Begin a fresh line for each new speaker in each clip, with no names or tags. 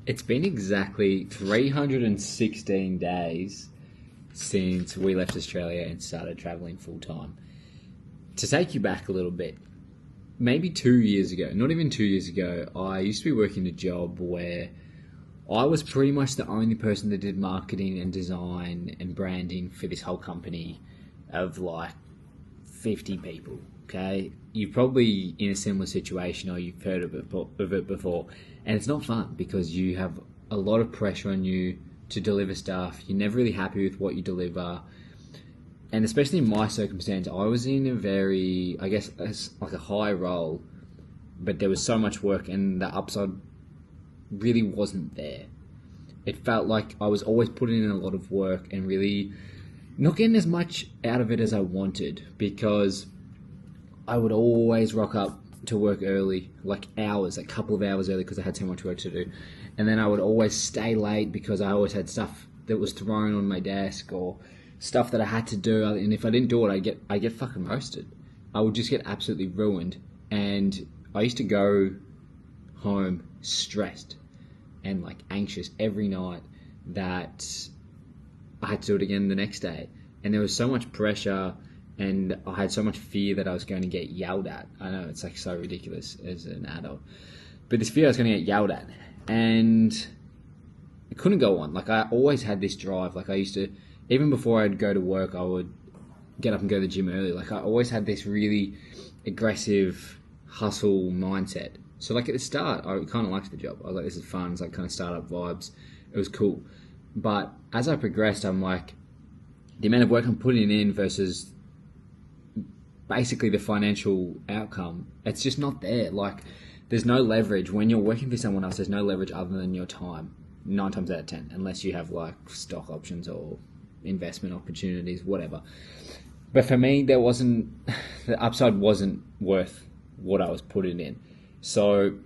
It's been exactly 316 days since we left Australia and started travelling full time. To take you back a little bit, maybe 2 years ago, not even 2 years ago, I used to be working a job where I was pretty much the only person that did marketing and design and branding for this whole company of like 50 people. Okay, you're probably in a similar situation or you've heard of it before, and it's not fun because you have a lot of pressure on you to deliver stuff. You're never really happy with what you deliver, and especially in my circumstance, I was in a very, I guess, like a high role, but there was so much work, and the upside really wasn't there. It felt like I was always putting in a lot of work and really not getting as much out of it as I wanted, because I would always rock up to work early, like hours, a couple of hours early because I had so much work to do. And then I would always stay late because I always had stuff that was thrown on my desk or stuff that I had to do. And if I didn't do it, I get fucking roasted. I would just get absolutely ruined. And I used to go home stressed and like anxious every night that I had to do it again the next day. And there was so much pressure, and I had so much fear that I was going to get yelled at. I know it's like so ridiculous as an adult, but this fear I was going to get yelled at, and it couldn't go on. Like I always had this drive. Like I used to, even before I'd go to work, I would get up and go to the gym early. Like I always had this really aggressive hustle mindset. So like at the start, I kind of liked the job. I was like, this is fun. It's like kind of startup vibes. It was cool. But as I progressed, I'm like, the amount of work I'm putting in versus basically the financial outcome, it's just not there. Like there's no leverage when you're working for someone else. There's no leverage other than your time, 9 times out of 10, unless you have like stock options or investment opportunities, whatever. But for me, the upside wasn't worth what I was putting in. So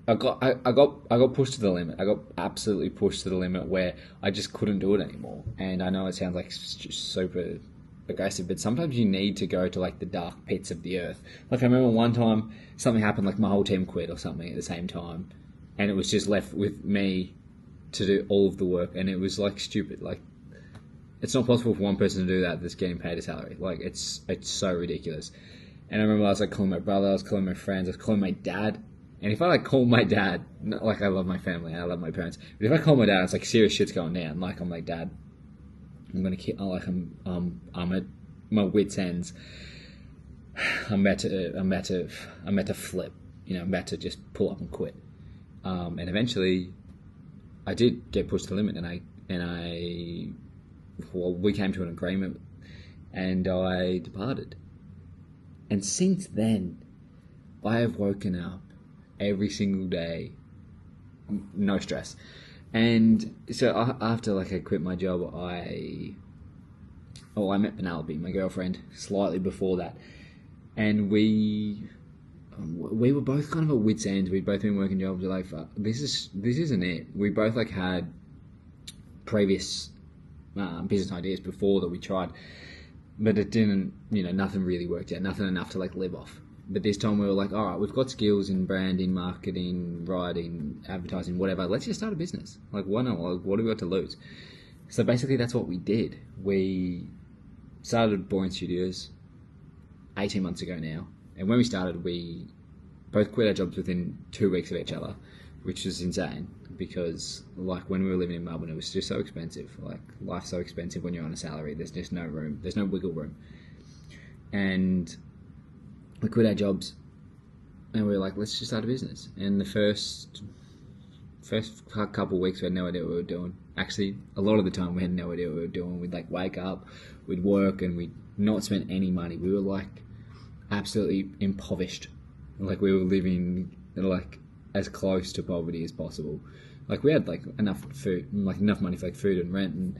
I got pushed to the limit. I got absolutely pushed to the limit where I just couldn't do it anymore. And I know it sounds like just super aggressive, but sometimes you need to go to like the dark pits of the earth. Like I remember one time something happened, like my whole team quit or something at the same time, and it was just left with me to do all of the work, and it was like stupid. Like it's not possible for one person to do that that's getting paid a salary. Like it's so ridiculous. And I remember I was like calling my brother, I was calling my friends, I was calling my dad. And if I like call my dad, like I love my family, I love my parents, but if I call my dad, it's like serious shit's going down. Like I'm like, Dad, I'm gonna keep. I'm at my wits' ends. I'm about to flip. You know, I'm about to just pull up and quit. And eventually, I did get pushed to the limit, we came to an agreement, and I departed. And since then, I have woken up every single day, no stress. And so after like I quit my job, I met Penelope, my girlfriend, slightly before that, and we were both kind of at wit's end. We'd both been working jobs. We're like, fuck, this isn't it. We both like had previous business ideas before that we tried, but it didn't. Nothing really worked out. Nothing enough to like live off. But this time we were like, all right, we've got skills in branding, marketing, writing, advertising, whatever. Let's just start a business. Like, why not? Like, what do we got to lose? So basically that's what we did. We started Boring Studios 18 months ago now. And when we started, we both quit our jobs within 2 weeks of each other, which was insane because, like, when we were living in Melbourne, it was just so expensive. Like, life's so expensive when you're on a salary. There's just no room. There's no wiggle room. And we quit our jobs and we were like, let's just start a business. And the first couple of weeks, we had no idea what we were doing. Actually, a lot of the time we had no idea what we were doing. We'd like wake up, we'd work, and we'd not spend any money. We were like absolutely impoverished. Like we were living like as close to poverty as possible. Like we had like enough food, like enough money for like food and rent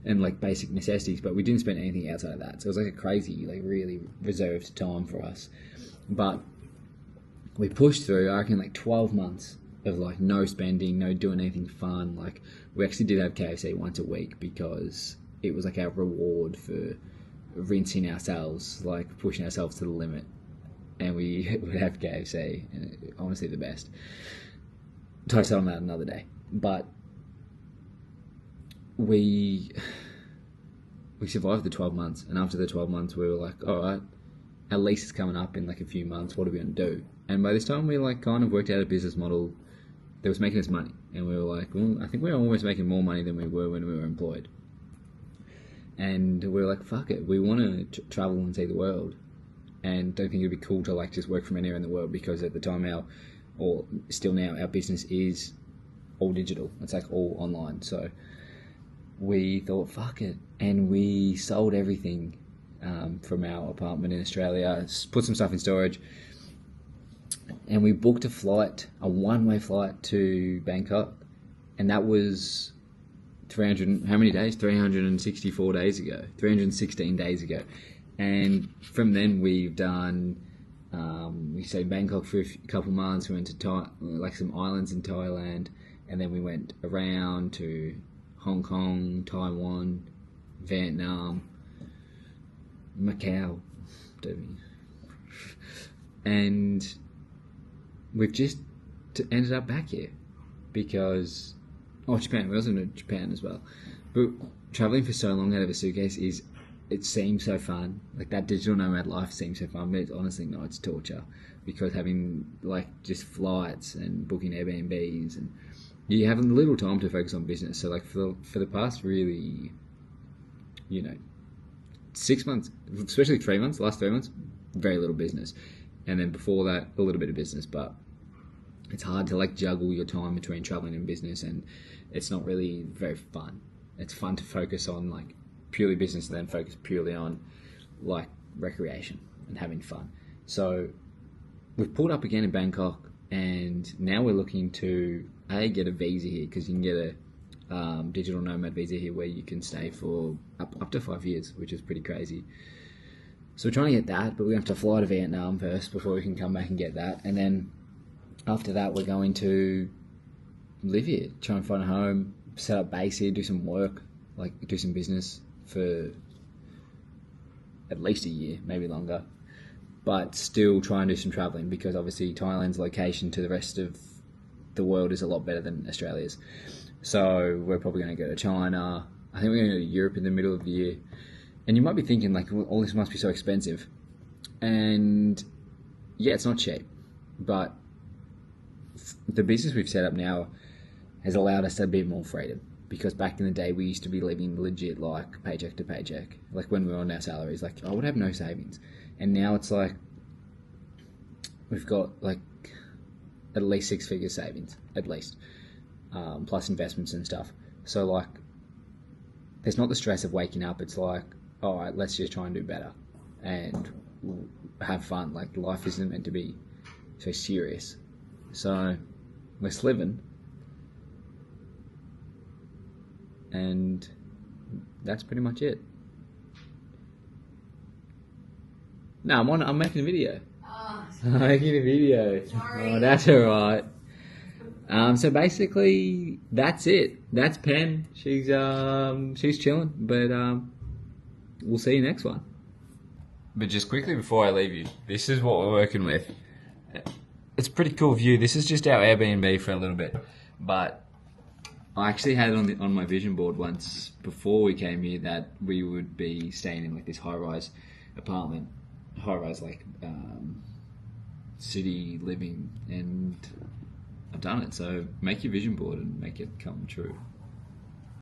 and like basic necessities, but we didn't spend anything outside of that. So it was like a crazy, like really reserved time for us. But we pushed through, I reckon, like 12 months of like no spending, no doing anything fun. Like we actually did have KFC once a week because it was like our reward for rinsing ourselves, like pushing ourselves to the limit. And we would have KFC, and honestly the best. touch on that another day. But we survived the 12 months, and after the 12 months we were like, all right, our lease is coming up in like a few months, what are we going to do? And by this time we like kind of worked out a business model that was making us money, and we were like, well, I think we're almost making more money than we were when we were employed. And we were like, fuck it, we want to travel and see the world, and don't think it'd be cool to like just work from anywhere in the world, because at the time still now our business is all digital, it's like all online. So we thought, fuck it, and we sold everything from our apartment in Australia, put some stuff in storage, and we booked a one-way flight to Bangkok, and that was 316 days ago. And from then we've done, we stayed in Bangkok for a couple months, we went to some islands in Thailand, and then we went around to Hong Kong, Taiwan, Vietnam, Macau, and we've just ended up back here because Japan. We also went to Japan as well, but traveling for so long out of a suitcase it seems so fun. Like that digital nomad life seems so fun, but it's honestly not. It's torture, because having like just flights and booking Airbnbs, and you have little time to focus on business. So like for the past really, 6 months, especially 3 months, the last 3 months, very little business. And then before that, a little bit of business, but it's hard to like juggle your time between traveling and business, and it's not really very fun. It's fun to focus on like purely business, and then focus purely on like recreation and having fun. So we've pulled up again in Bangkok, and now we're looking to get a visa here, because you can get a digital nomad visa here where you can stay for up to 5 years, which is pretty crazy. So we're trying to get that, but we have to fly to Vietnam first before we can come back and get that. And then after that, we're going to live here, try and find a home, set up base here, do some work, like do some business for at least a year, maybe longer, but still try and do some traveling, because obviously Thailand's location to the rest of the world is a lot better than Australia's. So we're probably going to go to China. I think we're going to go to Europe in the middle of the year. And you might be thinking, like, well, all this must be so expensive. And yeah, it's not cheap, but the business we've set up now has allowed us a bit more freedom, because back in the day we used to be living legit like paycheck to paycheck, like when we were on our salaries, like I would have no savings. And now it's like we've got like at least 6-figure savings, at least, plus investments and stuff. So like there's not the stress of waking up. It's like, all right, let's just try and do better and have fun. Like life isn't meant to be so serious. So we're sliving, and that's pretty much it. No, I'm making a video. I'm making a video.
Sorry.
Oh, that's alright. So basically, that's it. That's Pen. She's chilling, but we'll see you next one. But just quickly before I leave you, this is what we're working with. It's a pretty cool view. This is just our Airbnb for a little bit, but I actually had it on my vision board once before we came here that we would be staying in like this high-rise apartment, high-rise like city living, and I've done it. So make your vision board and make it come true.